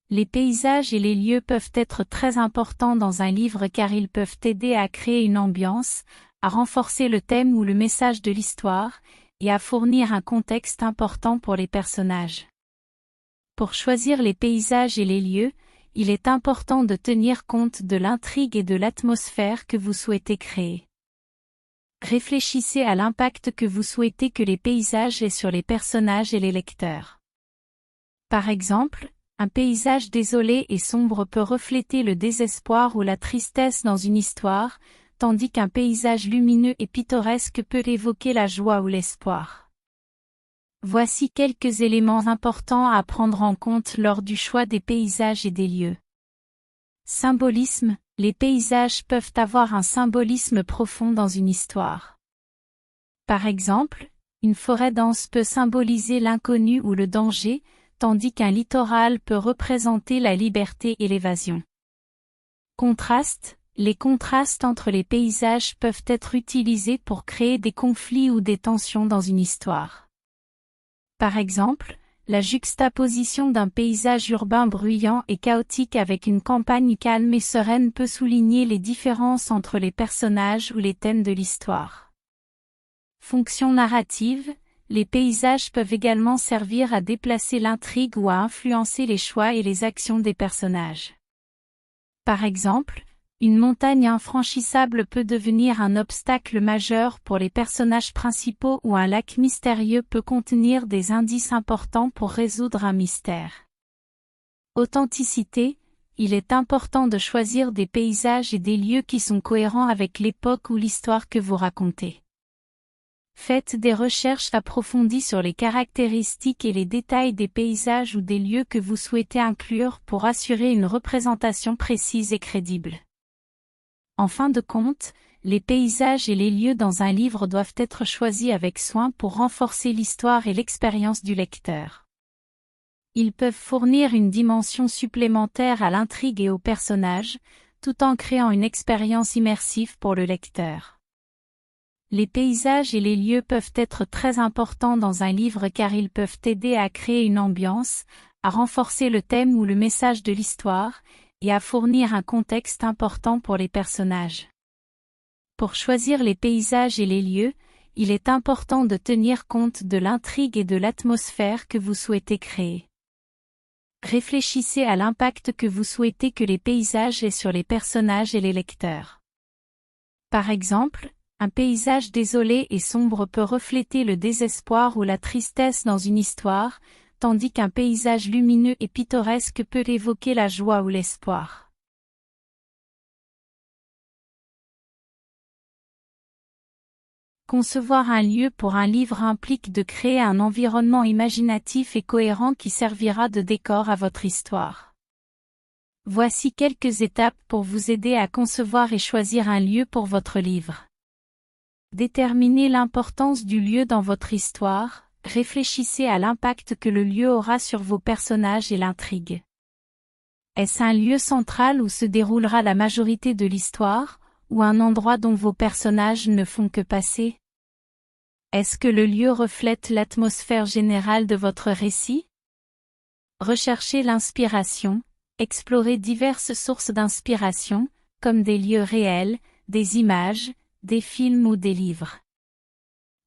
Les paysages et les lieux peuvent être très importants dans un livre car ils peuvent aider à créer une ambiance, à renforcer le thème ou le message de l'histoire, et à fournir un contexte important pour les personnages. Pour choisir les paysages et les lieux, il est important de tenir compte de l'intrigue et de l'atmosphère que vous souhaitez créer. Réfléchissez à l'impact que vous souhaitez que les paysages aient sur les personnages et les lecteurs. Par exemple, un paysage désolé et sombre peut refléter le désespoir ou la tristesse dans une histoire, tandis qu'un paysage lumineux et pittoresque peut évoquer la joie ou l'espoir. Voici quelques éléments importants à prendre en compte lors du choix des paysages et des lieux. Symbolisme, les paysages peuvent avoir un symbolisme profond dans une histoire. Par exemple, une forêt dense peut symboliser l'inconnu ou le danger, tandis qu'un littoral peut représenter la liberté et l'évasion. Contraste, les contrastes entre les paysages peuvent être utilisés pour créer des conflits ou des tensions dans une histoire. Par exemple, la juxtaposition d'un paysage urbain bruyant et chaotique avec une campagne calme et sereine peut souligner les différences entre les personnages ou les thèmes de l'histoire. Fonction narrative, les paysages peuvent également servir à déplacer l'intrigue ou à influencer les choix et les actions des personnages. Par exemple, une montagne infranchissable peut devenir un obstacle majeur pour les personnages principaux ou un lac mystérieux peut contenir des indices importants pour résoudre un mystère. Authenticité, il est important de choisir des paysages et des lieux qui sont cohérents avec l'époque ou l'histoire que vous racontez. Faites des recherches approfondies sur les caractéristiques et les détails des paysages ou des lieux que vous souhaitez inclure pour assurer une représentation précise et crédible. En fin de compte, les paysages et les lieux dans un livre doivent être choisis avec soin pour renforcer l'histoire et l'expérience du lecteur. Ils peuvent fournir une dimension supplémentaire à l'intrigue et aux personnages, tout en créant une expérience immersive pour le lecteur. Les paysages et les lieux peuvent être très importants dans un livre car ils peuvent aider à créer une ambiance, à renforcer le thème ou le message de l'histoire, et à fournir un contexte important pour les personnages. Pour choisir les paysages et les lieux, il est important de tenir compte de l'intrigue et de l'atmosphère que vous souhaitez créer. Réfléchissez à l'impact que vous souhaitez que les paysages aient sur les personnages et les lecteurs. Par exemple, un paysage désolé et sombre peut refléter le désespoir ou la tristesse dans une histoire, tandis qu'un paysage lumineux et pittoresque peut évoquer la joie ou l'espoir. Concevoir un lieu pour un livre implique de créer un environnement imaginatif et cohérent qui servira de décor à votre histoire. Voici quelques étapes pour vous aider à concevoir et choisir un lieu pour votre livre. Déterminez l'importance du lieu dans votre histoire, réfléchissez à l'impact que le lieu aura sur vos personnages et l'intrigue. Est-ce un lieu central où se déroulera la majorité de l'histoire, ou un endroit dont vos personnages ne font que passer? Est-ce que le lieu reflète l'atmosphère générale de votre récit? Recherchez l'inspiration, explorez diverses sources d'inspiration, comme des lieux réels, des images, des films ou des livres.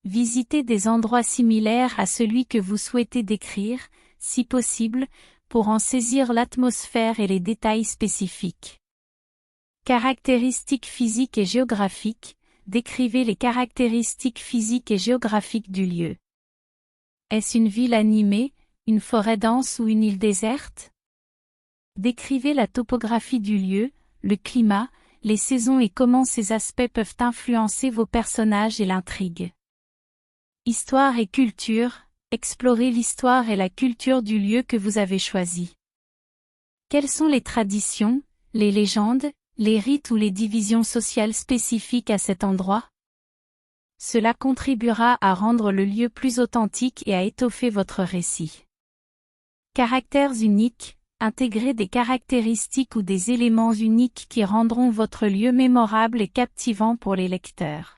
Visitez des endroits similaires à celui que vous souhaitez décrire, si possible, pour en saisir l'atmosphère et les détails spécifiques. Caractéristiques physiques et géographiques, décrivez les caractéristiques physiques et géographiques du lieu. Est-ce une ville animée, une forêt dense ou une île déserte? Décrivez la topographie du lieu, le climat, les saisons et comment ces aspects peuvent influencer vos personnages et l'intrigue. Histoire et culture, explorez l'histoire et la culture du lieu que vous avez choisi. Quelles sont les traditions, les légendes, les rites ou les divisions sociales spécifiques à cet endroit? Cela contribuera à rendre le lieu plus authentique et à étoffer votre récit. Caractères uniques, intégrez des caractéristiques ou des éléments uniques qui rendront votre lieu mémorable et captivant pour les lecteurs.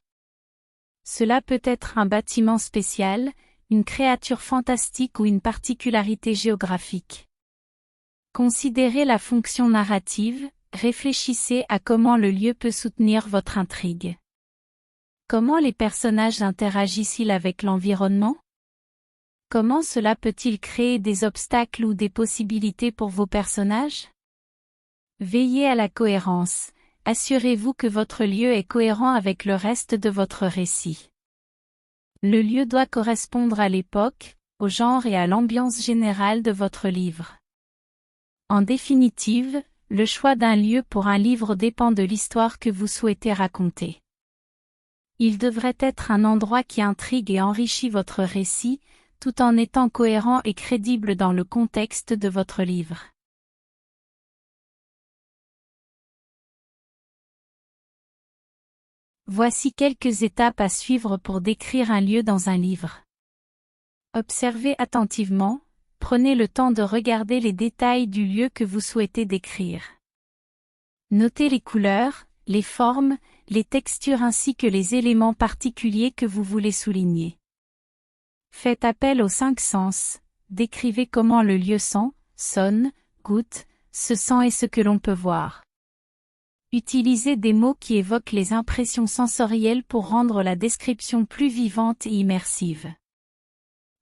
Cela peut être un bâtiment spécial, une créature fantastique ou une particularité géographique. Considérez la fonction narrative, réfléchissez à comment le lieu peut soutenir votre intrigue. Comment les personnages interagissent-ils avec l'environnement? Comment cela peut-il créer des obstacles ou des possibilités pour vos personnages? Veillez à la cohérence. Assurez-vous que votre lieu est cohérent avec le reste de votre récit. Le lieu doit correspondre à l'époque, au genre et à l'ambiance générale de votre livre. En définitive, le choix d'un lieu pour un livre dépend de l'histoire que vous souhaitez raconter. Il devrait être un endroit qui intrigue et enrichit votre récit, tout en étant cohérent et crédible dans le contexte de votre livre. Voici quelques étapes à suivre pour décrire un lieu dans un livre. Observez attentivement, prenez le temps de regarder les détails du lieu que vous souhaitez décrire. Notez les couleurs, les formes, les textures ainsi que les éléments particuliers que vous voulez souligner. Faites appel aux 5 sens, décrivez comment le lieu sent, sonne, goûte, se sent et ce que l'on peut voir. Utilisez des mots qui évoquent les impressions sensorielles pour rendre la description plus vivante et immersive.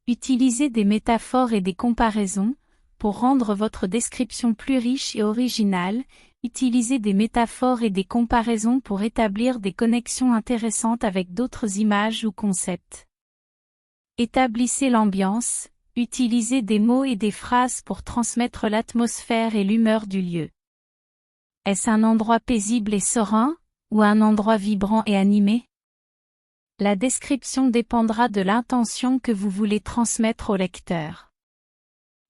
Utilisez des métaphores et des comparaisons, pour rendre votre description plus riche et originale. Utilisez des métaphores et des comparaisons pour établir des connexions intéressantes avec d'autres images ou concepts. Établissez l'ambiance, utilisez des mots et des phrases pour transmettre l'atmosphère et l'humeur du lieu. Est-ce un endroit paisible et serein, ou un endroit vibrant et animé? La description dépendra de l'intention que vous voulez transmettre au lecteur.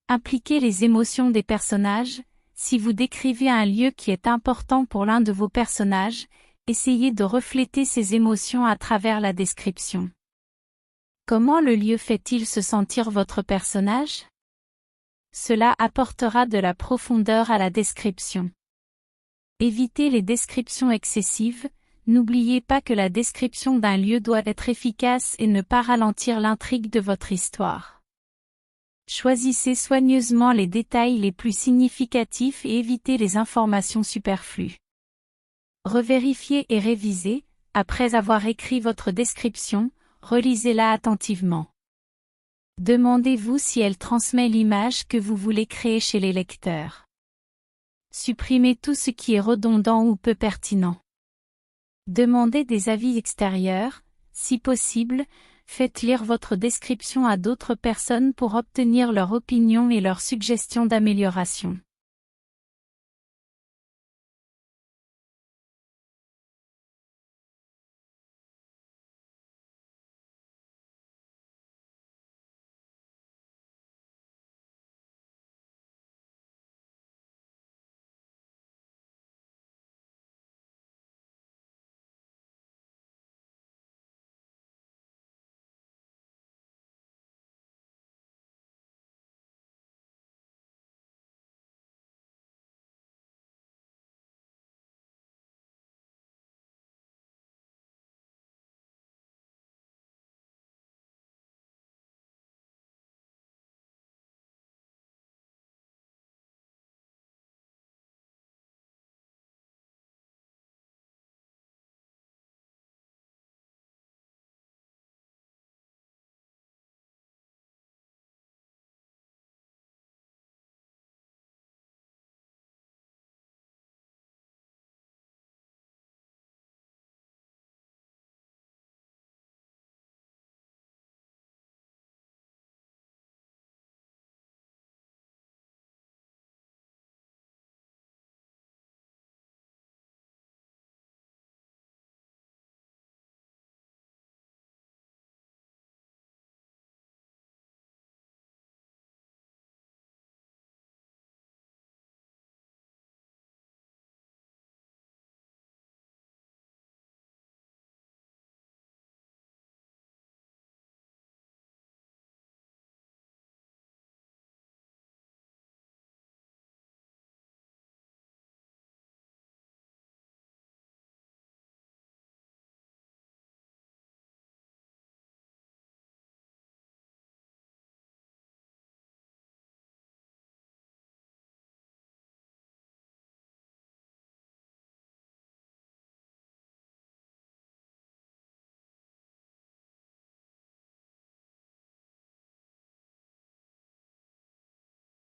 Impliquez les émotions des personnages. Si vous décrivez un lieu qui est important pour l'un de vos personnages, essayez de refléter ces émotions à travers la description. Comment le lieu fait-il se sentir votre personnage? Cela apportera de la profondeur à la description. Évitez les descriptions excessives. N'oubliez pas que la description d'un lieu doit être efficace et ne pas ralentir l'intrigue de votre histoire. Choisissez soigneusement les détails les plus significatifs et évitez les informations superflues. Revérifiez et révisez. Après avoir écrit votre description, relisez-la attentivement. Demandez-vous si elle transmet l'image que vous voulez créer chez les lecteurs. Supprimez tout ce qui est redondant ou peu pertinent. Demandez des avis extérieurs, si possible, faites lire votre description à d'autres personnes pour obtenir leur opinion et leurs suggestions d'amélioration.